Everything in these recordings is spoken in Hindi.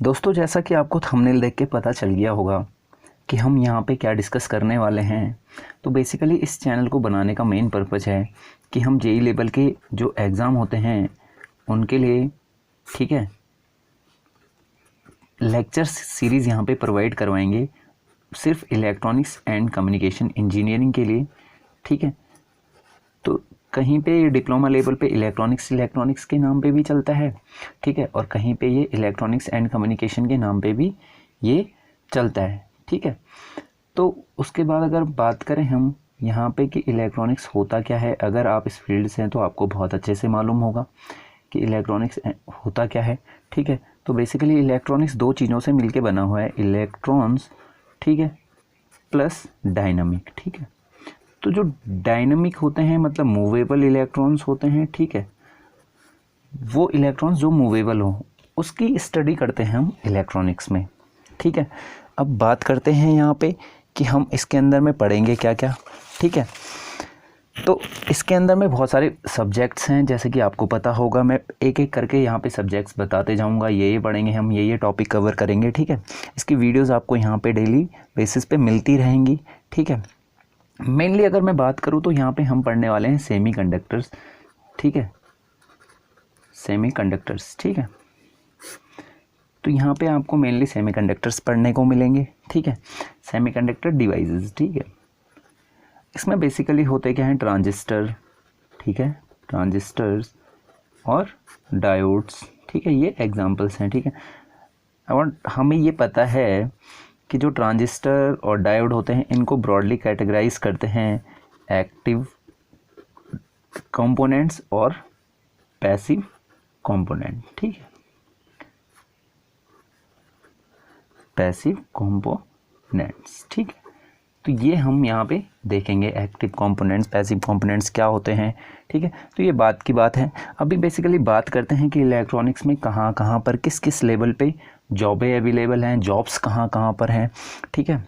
दोस्तों, जैसा कि आपको थंबनेल देख के पता चल गया होगा कि हम यहाँ पे क्या डिस्कस करने वाले हैं। तो बेसिकली इस चैनल को बनाने का मेन पर्पज़ है कि हम जेई लेवल के जो एग्ज़ाम होते हैं उनके लिए, ठीक है, लेक्चर सीरीज़ यहाँ पे प्रोवाइड करवाएंगे सिर्फ इलेक्ट्रॉनिक्स एंड कम्युनिकेशन इंजीनियरिंग के लिए, ठीक है। तो कहीं पे डिप्लोमा लेवल पे इलेक्ट्रॉनिक्स के नाम पे भी चलता है, ठीक है, और कहीं पे ये इलेक्ट्रॉनिक्स एंड कम्युनिकेशन के नाम पे भी ये चलता है, ठीक है। तो उसके बाद अगर बात करें हम यहाँ पे कि इलेक्ट्रॉनिक्स होता क्या है, अगर आप इस फील्ड से हैं तो आपको बहुत अच्छे से मालूम होगा कि इलेक्ट्रॉनिक्स होता क्या है, ठीक है। तो बेसिकली इलेक्ट्रॉनिक्स दो चीज़ों से मिलके बना हुआ है, इलेक्ट्रॉन्स, ठीक है, प्लस डायनामिक, ठीक है। तो जो डायनामिक होते हैं मतलब मूवेबल इलेक्ट्रॉन्स होते हैं, ठीक है, वो इलेक्ट्रॉन्स जो मूवेबल हो उसकी स्टडी करते हैं हम इलेक्ट्रॉनिक्स में, ठीक है। अब बात करते हैं यहाँ पे कि हम इसके अंदर में पढ़ेंगे क्या क्या, ठीक है। तो इसके अंदर में बहुत सारे सब्जेक्ट्स हैं, जैसे कि आपको पता होगा, मैं एक एक करके यहाँ पे सब्जेक्ट्स बताते जाऊँगा, ये पढ़ेंगे हम, ये टॉपिक कवर करेंगे, ठीक है। इसकी वीडियोज़ आपको यहाँ पे डेली बेसिस पे मिलती रहेंगी, ठीक है। मेनली अगर मैं बात करूँ तो यहाँ पे हम पढ़ने वाले हैं सेमीकंडक्टर्स, ठीक है, सेमीकंडक्टर्स, ठीक है। तो यहाँ पे आपको मेनली सेमीकंडक्टर्स पढ़ने को मिलेंगे, ठीक है, सेमीकंडक्टर डिवाइसेस, ठीक है। इसमें बेसिकली होते क्या हैं, ट्रांजिस्टर, ठीक है, ट्रांजिस्टर्स और डायोड्स, ठीक है, ये एग्जांपल्स हैं, ठीक है। और हमें ये पता है कि जो ट्रांजिस्टर और डायोड होते हैं इनको ब्रॉडली कैटेगराइज करते हैं एक्टिव कंपोनेंट्स और पैसिव कंपोनेंट, ठीक है, पैसिव कंपोनेंट्स, ठीक है। तो ये हम यहाँ पे देखेंगे एक्टिव कंपोनेंट्स, पैसिव कंपोनेंट्स क्या होते हैं, ठीक है। तो ये बात की बात है। अभी बेसिकली बात करते हैं कि इलेक्ट्रॉनिक्स में कहाँ कहाँ पर किस किस लेवल पे जॉबें अवेलेबल हैं, जॉब्स कहाँ कहाँ पर हैं, ठीक है।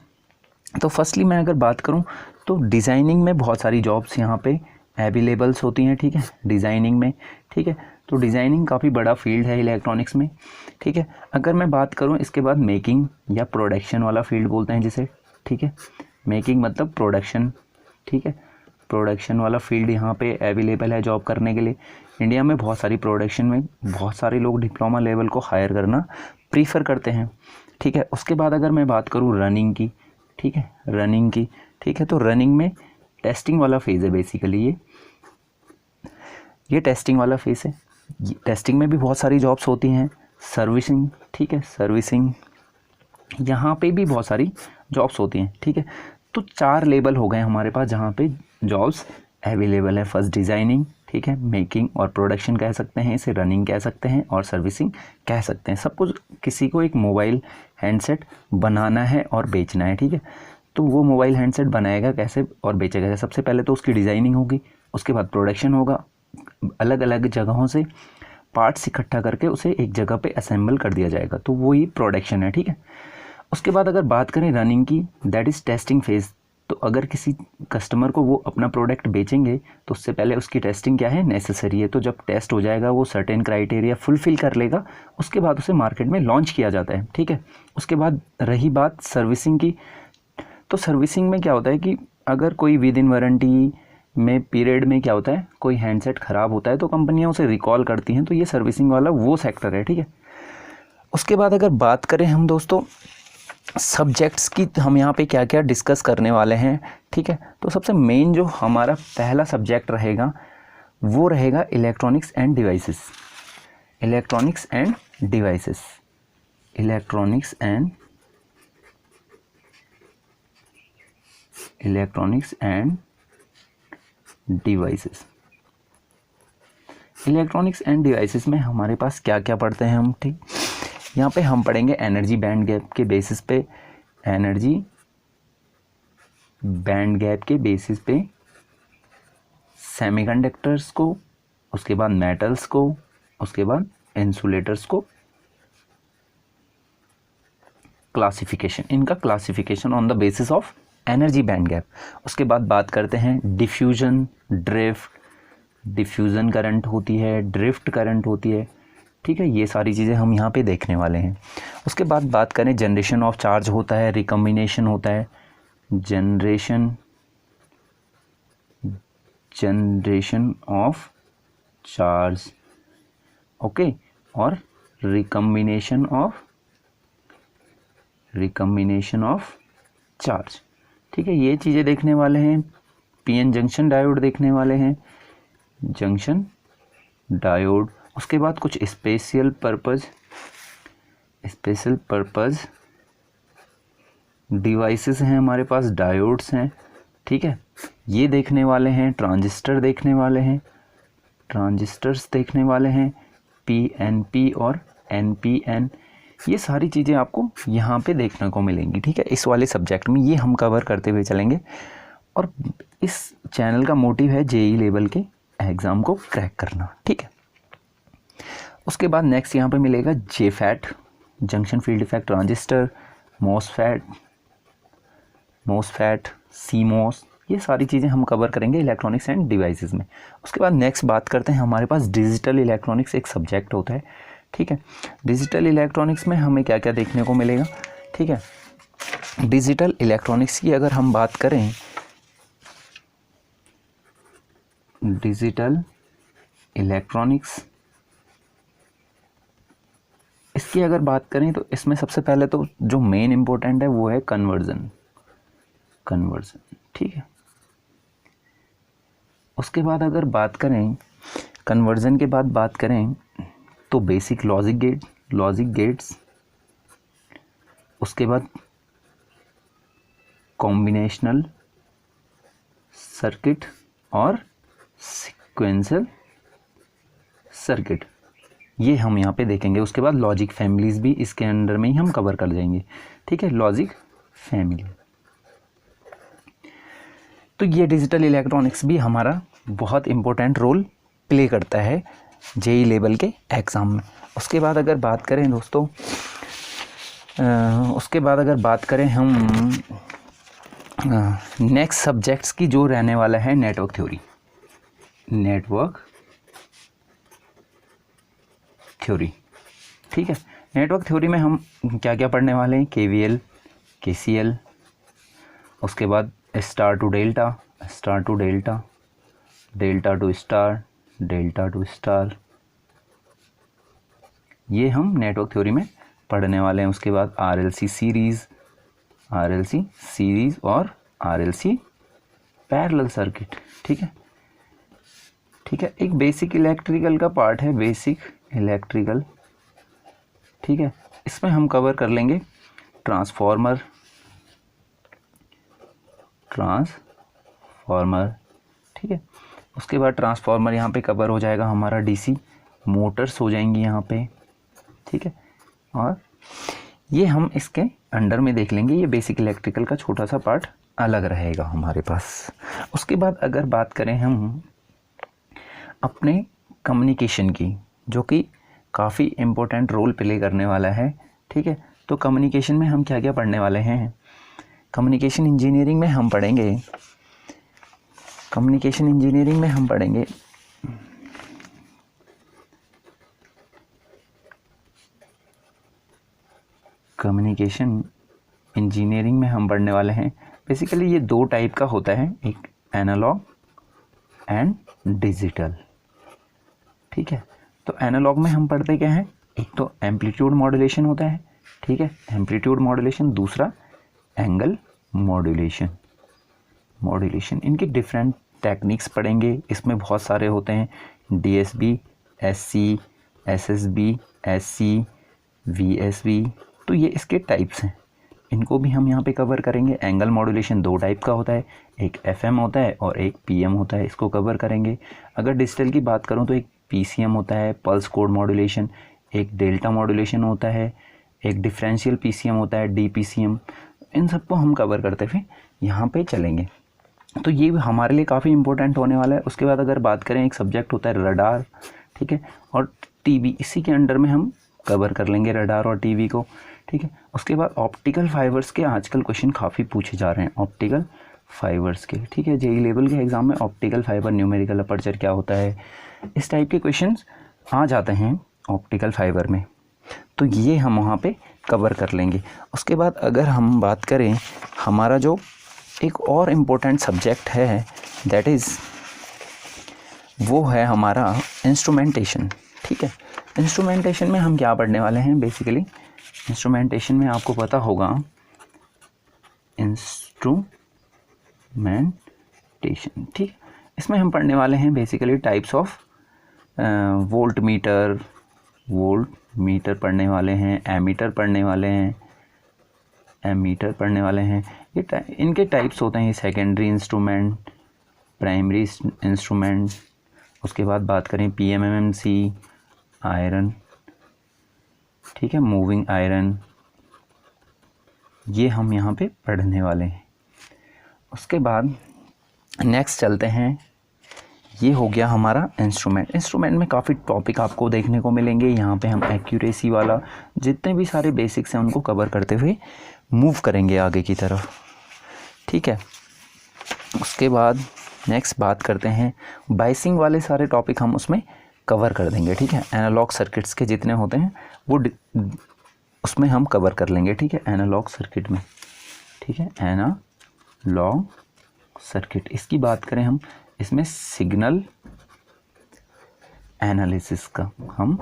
तो फर्स्टली मैं अगर बात करूँ तो डिज़ाइनिंग में बहुत सारी जॉब्स यहाँ पे अवेलेबल्स होती हैं, ठीक है, डिज़ाइनिंग में, ठीक है। तो डिज़ाइनिंग काफ़ी बड़ा फील्ड है इलेक्ट्रॉनिक्स में, ठीक है। अगर मैं बात करूँ इसके बाद मेकिंग या प्रोडक्शन वाला फील्ड बोलते हैं जिसे, ठीक है, मेकिंग मतलब प्रोडक्शन, ठीक है, प्रोडक्शन वाला फील्ड यहाँ पे अवेलेबल है जॉब करने के लिए। इंडिया में बहुत सारी प्रोडक्शन में बहुत सारे लोग डिप्लोमा लेवल को हायर करना प्रीफर करते हैं, ठीक है। उसके बाद अगर मैं बात करूँ रनिंग की, ठीक है, रनिंग की, ठीक है, तो रनिंग में टेस्टिंग वाला फेज़ है बेसिकली, ये टेस्टिंग वाला फेज़ है। टेस्टिंग में भी बहुत सारी जॉब्स होती हैं। सर्विसिंग, ठीक है, सर्विसिंग, यहाँ पे भी बहुत सारी जॉब्स होती हैं, ठीक है। तो 4 लेवल हो गए हमारे पास जहाँ पे जॉब्स अवेलेबल है। फर्स्ट डिज़ाइनिंग, ठीक है, मेकिंग और प्रोडक्शन कह सकते हैं इसे, रनिंग कह सकते हैं और सर्विसिंग कह सकते हैं। सब कुछ किसी को एक मोबाइल हैंडसेट बनाना है और बेचना है, ठीक है। तो वो मोबाइल हैंडसेट बनाएगा कैसे और बेचेगा कैसे, सबसे पहले तो उसकी डिज़ाइनिंग होगी, उसके बाद प्रोडक्शन होगा, अलग अलग जगहों से पार्ट्स इकट्ठा करके उसे एक जगह पे असेंबल कर दिया जाएगा, तो वही प्रोडक्शन है, ठीक है। उसके बाद अगर बात करें रनिंग की, दैट इज़ टेस्टिंग फेज़। तो अगर किसी कस्टमर को वो अपना प्रोडक्ट बेचेंगे तो उससे पहले उसकी टेस्टिंग क्या है, नेसेसरी है। तो जब टेस्ट हो जाएगा, वो सर्टेन क्राइटेरिया फुलफ़िल कर लेगा, उसके बाद उसे मार्केट में लॉन्च किया जाता है, ठीक है। उसके बाद रही बात सर्विसिंग की, तो सर्विसिंग में क्या होता है कि अगर कोई विद इन वारंटी में पीरियड में क्या होता है, कोई हैंडसेट ख़राब होता है तो कंपनियां उसे रिकॉल करती हैं, तो ये सर्विसिंग वाला वो सेक्टर है, ठीक है। उसके बाद अगर बात करें हम दोस्तों सब्जेक्ट्स की, हम यहाँ पे क्या क्या डिस्कस करने वाले हैं, ठीक है। तो सबसे मेन जो हमारा पहला सब्जेक्ट रहेगा वो रहेगा electronics end devices, electronics end devices, electronics end devices. Electronics end devices में हमारे पास क्या क्या पढ़ते हैं हम, ठीक, यहाँ पे हम पढ़ेंगे एनर्जी बैंड गैप के बेसिस पे, एनर्जी बैंड गैप के बेसिस पे सेमीकंडक्टर्स को, उसके बाद मेटल्स को, उसके बाद इंसुलेटर्स को, क्लासिफिकेशन, इनका classification on the basis of energy band gap. उसके बाद बात करते हैं डिफ्यूजन, ड्रिफ्ट, डिफ्यूज़न करंट होती है, ड्रिफ्ट करंट होती है, ठीक है, ये सारी चीज़ें हम यहाँ पे देखने वाले हैं। उसके बाद बात करें, जनरेशन ऑफ चार्ज होता है, रिकम्बिनेशन होता है, जनरेशन ऑफ चार्ज, ओके, और रिकम्बिनेशन ऑफ चार्ज। ठीक है, ये चीज़ें देखने वाले हैं। पीएन जंक्शन डायोड देखने वाले हैं, जंक्शन डायोड। उसके बाद कुछ स्पेशल पर्पज़ डिवाइसेस हैं हमारे पास, डायोड्स हैं। ठीक है, ये देखने वाले हैं। ट्रांजिस्टर्स देखने वाले हैं, पीएनपी और एनपीएन। ये सारी चीज़ें आपको यहाँ पे देखने को मिलेंगी। ठीक है, इस वाले सब्जेक्ट में ये हम कवर करते हुए चलेंगे। और इस चैनल का मोटिव है जेई लेवल के एग्ज़ाम को क्रैक करना। ठीक है, उसके बाद नेक्स्ट यहाँ पे मिलेगा JFET, junction field effect transistor, MOSFET, CMOS, ये सारी चीज़ें हम कवर करेंगे इलेक्ट्रॉनिक्स एंड डिवाइसेस में। उसके बाद नेक्स्ट बात करते हैं, हमारे पास डिजिटल इलेक्ट्रॉनिक्स एक सब्जेक्ट होता है। ठीक है, डिजिटल इलेक्ट्रॉनिक्स में हमें क्या क्या देखने को मिलेगा। ठीक है, डिजिटल इलेक्ट्रॉनिक्स की अगर हम बात करें, डिजिटल इलेक्ट्रॉनिक्स इसकी अगर बात करें तो इसमें सबसे पहले तो जो मेन इम्पोर्टेंट है वो है कन्वर्जन। ठीक है, उसके बाद अगर बात करें, कन्वर्जन के बाद बात करें तो बेसिक लॉजिक गेट्स, उसके बाद कॉम्बिनेशनल सर्किट और सीक्वेंशियल सर्किट, ये हम यहाँ पे देखेंगे। उसके बाद लॉजिक फैमिलीज भी इसके अंडर में ही हम कवर कर जाएंगे। ठीक है, लॉजिक फैमिली। तो ये डिजिटल इलेक्ट्रॉनिक्स भी हमारा बहुत इम्पोर्टेंट रोल प्ले करता है जेई लेवल के एग्ज़ाम में। उसके बाद अगर बात करें दोस्तों, हम नेक्स्ट सब्जेक्ट्स की जो रहने वाला है नेटवर्क थ्योरी। ठीक है, नेटवर्क थ्योरी में हम क्या क्या पढ़ने वाले हैं, केवीएल, केसीएल, उसके बाद star to delta, delta to star, ये हम नेटवर्क थ्योरी में पढ़ने वाले हैं। उसके बाद आरएलसी सीरीज और आरएलसी पैरेलल सर्किट। ठीक है, एक बेसिक इलेक्ट्रिकल का पार्ट है, बेसिक इलेक्ट्रिकल। ठीक है, इसमें हम कवर कर लेंगे ट्रांसफॉर्मर। ठीक है, उसके बाद ट्रांसफॉर्मर यहाँ पे कवर हो जाएगा हमारा, डीसी मोटर्स हो जाएंगी यहाँ पे। ठीक है, और ये हम इसके अंडर में देख लेंगे। ये बेसिक इलेक्ट्रिकल का छोटा सा पार्ट अलग रहेगा हमारे पास। उसके बाद अगर बात करें हम अपने कम्युनिकेशन की, जो कि काफ़ी इम्पोर्टेंट रोल प्ले करने वाला है। ठीक है, तो कम्युनिकेशन में हम क्या क्या पढ़ने वाले हैं, कम्युनिकेशन इंजीनियरिंग में हम पढ़ेंगे कम्युनिकेशन इंजीनियरिंग में हम पढ़ने वाले हैं। बेसिकली ये दो टाइप का होता है, एक एनालॉग एंड डिजिटल। ठीक है, तो एनालॉग में हम पढ़ते क्या हैं, एक तो एम्पलीट्यूड मॉड्यूलेशन होता है। ठीक है, एम्पलीट्यूड मॉड्यूलेशन, दूसरा एंगल मॉड्यूलेशन। इनकी डिफरेंट टेक्निक्स पढ़ेंगे। इसमें बहुत सारे होते हैं, डीएसबी, एससी, एसएसबी, एससी, वीएसबी, तो ये इसके टाइप्स हैं। इनको भी हम यहाँ पे कवर करेंगे। एंगल मॉड्यूलेशन दो टाइप का होता है, एक एफएम होता है और एक पीएम होता है, इसको कवर करेंगे। अगर डिजिटल की बात करूँ तो एक पीसीएम होता है, पल्स कोड मॉड्यूलेशन, एक डेल्टा मॉड्यूलेशन होता है, एक डिफरेंशियल पीसीएम होता है, डीपीसीएम। इन सबको हम कवर करते हुए यहाँ पे चलेंगे। तो ये हमारे लिए काफ़ी इंपॉर्टेंट होने वाला है। उसके बाद अगर बात करें, एक सब्जेक्ट होता है रडार। ठीक है, और टीवी, इसी के अंडर में हम कवर कर लेंगे रडार और टीवी को। ठीक है, उसके बाद ऑप्टिकल फाइबर्स के आजकल क्वेश्चन काफ़ी पूछे जा रहे हैं, ऑप्टिकल फाइबर्स के। ठीक है, जेई लेवल के एग्जाम में ऑप्टिकल फाइबर न्यूमेरिकल अपर्चर क्या होता है, इस टाइप के क्वेश्चंस आ जाते हैं। ऑप्टिकल फाइबर में, तो ये हम वहाँ पे कवर कर लेंगे। उसके बाद अगर हम बात करें, हमारा जो एक और इम्पोर्टेंट सब्जेक्ट है दैट इज़ वो है हमारा इंस्ट्रूमेंटेशन। ठीक है, इंस्ट्रूमेंटेशन में हम क्या पढ़ने वाले हैं? बेसिकली इंस्ट्रूमेंटेशन में आपको पता होगा, इंस्ट्रूमेंटेशन, ठीक, इसमें हम पढ़ने वाले हैं basically types of volt meter पढ़ने वाले हैं, एमीटर पढ़ने वाले हैं, ये इनके टाइप्स होते हैं, सेकेंडरी इंस्ट्रूमेंट, प्राइमरी इंस्ट्रूमेंट। उसके बाद बात करें PMMC, आयरन, ठीक है, मूविंग आयरन, ये हम यहाँ पे पढ़ने वाले हैं। उसके बाद नेक्स्ट चलते हैं, ये हो गया हमारा इंस्ट्रूमेंट में काफ़ी टॉपिक आपको देखने को मिलेंगे। यहाँ पे हम एक्यूरेसी वाला जितने भी सारे बेसिक्स हैं उनको कवर करते हुए मूव करेंगे आगे की तरफ, ठीक है। उसके बाद नेक्स्ट बात करते हैं बाइसिंग वाले सारे टॉपिक हम उसमें कवर कर देंगे, ठीक है। एनालॉग सर्किट्स के जितने होते हैं वो उसमें हम कवर कर लेंगे, ठीक है, एनालॉग सर्किट में, ठीक है, एनालॉग सर्किट। इसकी बात करें हम, इसमें सिग्नल एनालिसिस का हम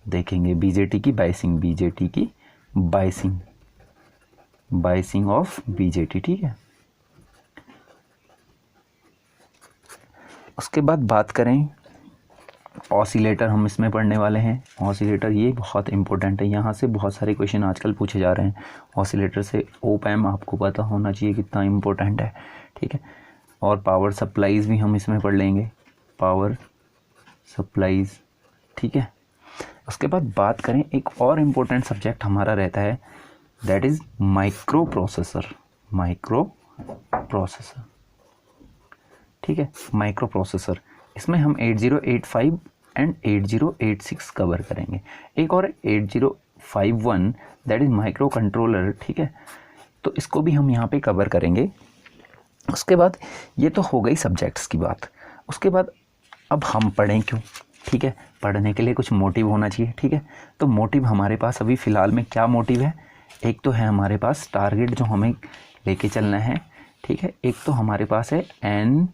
देखेंगे, बीजेटी की बाइसिंग ऑफ बीजेटी, ठीक है। उसके बाद बात करें ऑसिलेटर, हम इसमें पढ़ने वाले हैं। ऑसिलेटर ये बहुत इंपॉर्टेंट है, यहाँ से बहुत सारे क्वेश्चन आजकल पूछे जा रहे हैं ऑसिलेटर से। ओप एम्प आपको पता होना चाहिए कितना इम्पोर्टेंट है, ठीक है। और पावर सप्लाईज़ भी हम इसमें पढ़ लेंगे, पावर सप्लाईज़, ठीक है। उसके बाद बात करें, एक और इम्पोर्टेंट सब्जेक्ट हमारा रहता है दैट इज़ माइक्रो प्रोसेसर, ठीक है, माइक्रो प्रोसेसर। इसमें हम 8085 एंड 8086 कवर करेंगे। एक और 8051 दैट इज़ माइक्रो कंट्रोलर, ठीक है, तो इसको भी हम यहाँ पे कवर करेंगे। उसके बाद ये तो हो गई सब्जेक्ट्स की बात। उसके बाद अब हम पढ़ें क्यों, ठीक है, पढ़ने के लिए कुछ मोटिव होना चाहिए, ठीक है। तो मोटिव हमारे पास अभी फ़िलहाल में क्या मोटिव है? एक तो है हमारे पास टारगेट जो हमें लेके चलना है, ठीक है। एक तो हमारे पास है NPCIL,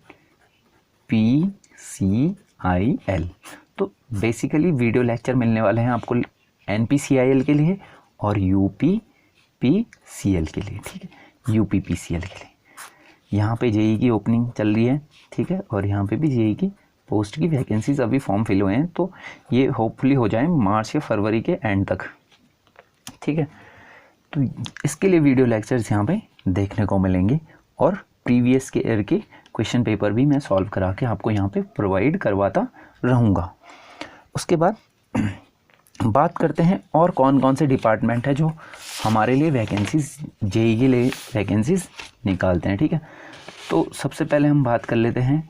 तो बेसिकली वीडियो लेक्चर मिलने वाले हैं आपको NPCIL के लिए और UPPCL के लिए, ठीक है, UPPCL के लिए। यहाँ पे JEE की ओपनिंग चल रही है, ठीक है, और यहाँ पे भी JEE की पोस्ट की वैकेंसीज अभी फॉर्म फिल हुए हैं, तो ये होपफुली हो जाए मार्च या फरवरी के एंड तक, ठीक है। तो इसके लिए वीडियो लेक्चर्स यहाँ पे देखने को मिलेंगे और प्रीवियस के ईयर के क्वेश्चन पेपर भी मैं सॉल्व करा के आपको यहाँ पे प्रोवाइड करवाता रहूँगा। उसके बाद बात करते हैं और कौन कौन से डिपार्टमेंट है जो हमारे लिए वैकेंसीज, JEE के लिए वैकेंसीज निकालते हैं, ठीक है। तो सबसे पहले हम बात कर लेते हैं,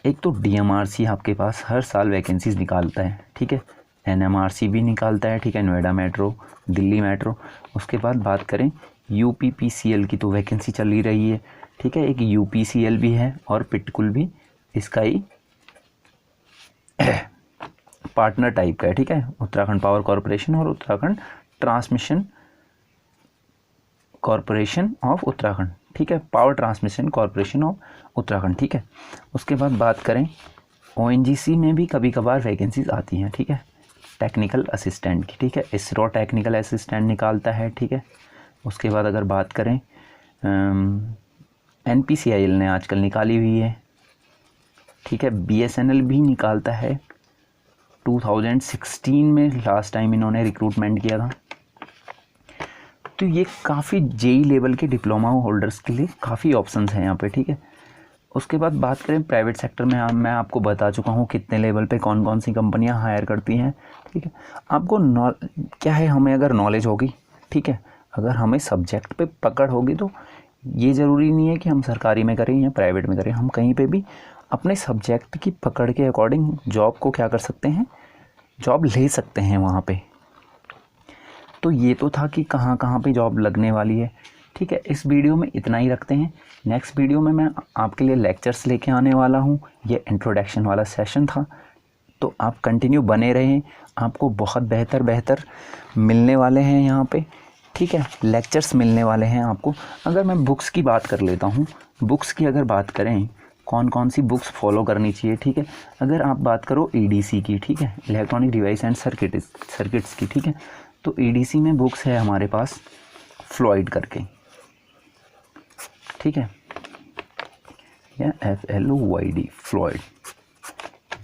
एक तो DMRC आपके पास हर साल वैकेंसीज निकालता है, ठीक है। NMRC भी निकालता है, ठीक है, नोएडा मेट्रो, दिल्ली मेट्रो। उसके बाद बात करें UPPCL की, तो वैकेंसी चल ही रही है, ठीक है। एक UPCL भी है और पिटकुल भी इसका ही पार्टनर टाइप का है, ठीक है, उत्तराखंड पावर कॉरपोरेशन और Uttarakhand transmission corporation of Uttarakhand, ठीक है, power transmission corporation of Uttarakhand, ठीक है। उसके बाद बात करें ONGC में भी कभी कभार वैकेंसीज आती हैं, ठीक है, टेक्निकल असिस्टेंट की, ठीक है, ISRO टेक्निकल असिस्टेंट निकालता है, ठीक है। उसके बाद अगर बात करें NPCIL ने आजकल निकाली हुई है, ठीक है, BSNL भी निकालता है, 2016 में लास्ट टाइम इन्होंने रिक्रूटमेंट किया था। तो ये काफ़ी JEE लेवल के डिप्लोमा होल्डर्स के लिए काफ़ी ऑप्शंस हैं यहाँ पे, ठीक है। उसके बाद बात करें प्राइवेट सेक्टर में, मैं आपको बता चुका हूँ कितने लेवल पे कौन कौन सी कंपनियाँ हायर करती हैं, ठीक है। आपको क्या है, हमें अगर नॉलेज होगी, ठीक है, अगर हमें सब्जेक्ट पे पकड़ होगी, तो ये ज़रूरी नहीं है कि हम सरकारी में करें या प्राइवेट में करें, हम कहीं पे भी अपने सब्जेक्ट की पकड़ के अकॉर्डिंग जॉब को क्या कर सकते हैं, जॉब ले सकते हैं वहाँ पे। तो ये तो था कि कहाँ कहाँ पे जॉब लगने वाली है, ठीक है। इस वीडियो में इतना ही रखते हैं। नेक्स्ट वीडियो में मैं आपके लिए लेक्चर्स लेके आने वाला हूँ। ये इंट्रोडक्शन वाला सेशन था, तो आप कंटिन्यू बने रहें, आपको बहुत बेहतर मिलने वाले हैं यहाँ पे, ठीक है, लेक्चर्स मिलने वाले हैं आपको। अगर मैं बुक्स की बात कर लेता हूँ, बुक्स की अगर बात करें कौन कौन सी बुक्स फॉलो करनी चाहिए, ठीक है। अगर आप बात करो EDC की, ठीक है, इलेक्ट्रॉनिक डिवाइस एंड सर्किट्स की, ठीक है, तो EDC में बुक्स है हमारे पास फ्लॉयड करके, ठीक है, या FLOYD फ्लॉयड,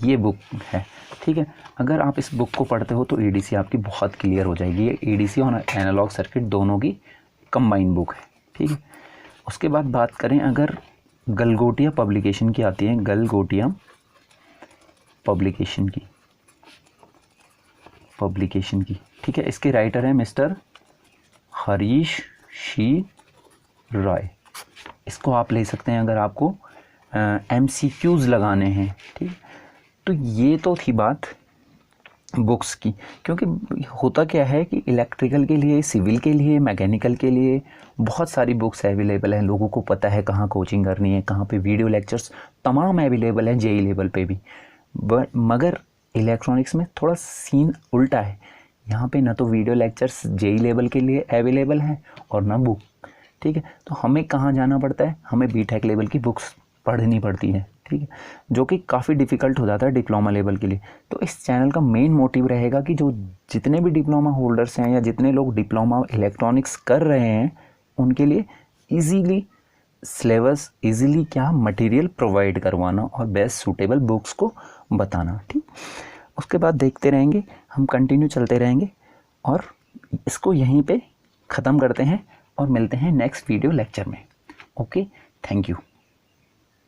ये बुक है, ठीक है। अगर आप इस बुक को पढ़ते हो तो EDC आपकी बहुत क्लियर हो जाएगी। ये EDC और एनालॉग सर्किट दोनों की कंबाइन बुक है, ठीक है। उसके बाद बात करें अगर गलगोटिया पब्लिकेशन की आती है, गलगोटिया पब्लिकेशन की, ठीक है, इसके राइटर है मिस्टर हरीश शी रॉय। इसको आप ले सकते हैं अगर आपको MCQs लगाने हैं, ठीक। तो ये तो थी बात बुक्स की, क्योंकि होता क्या है कि इलेक्ट्रिकल के लिए, सिविल के लिए, मैकेनिकल के लिए बहुत सारी बुक्स अवेलेबल हैं। लोगों को पता है कहाँ कोचिंग करनी है, कहाँ पे वीडियो लेक्चर्स तमाम अवेलेबल हैं, JEE लेवल पे भी। मगर इलेक्ट्रॉनिक्स में थोड़ा सीन उल्टा है, यहाँ पे ना तो वीडियो लेक्चर्स JEE लेवल के लिए अवेलेबल हैं और ना बुक, ठीक है। तो हमें कहाँ जाना पड़ता है, हमें BTech लेवल की बुक्स पढ़नी पड़ती है, ठीक है, जो कि काफ़ी डिफ़िकल्ट हो जाता है डिप्लोमा लेवल के लिए। तो इस चैनल का मेन मोटिव रहेगा कि जो जितने भी डिप्लोमा होल्डर्स हैं या जितने लोग डिप्लोमा इलेक्ट्रॉनिक्स कर रहे हैं, उनके लिए इजीली सिलेबस, इजीली क्या मटेरियल प्रोवाइड करवाना और बेस्ट सूटेबल बुक्स को बताना, ठीक। उसके बाद देखते रहेंगे, हम कंटिन्यू चलते रहेंगे और इसको यहीं पे ख़त्म करते हैं और मिलते हैं नेक्स्ट वीडियो लेक्चर में। Okay, thank you.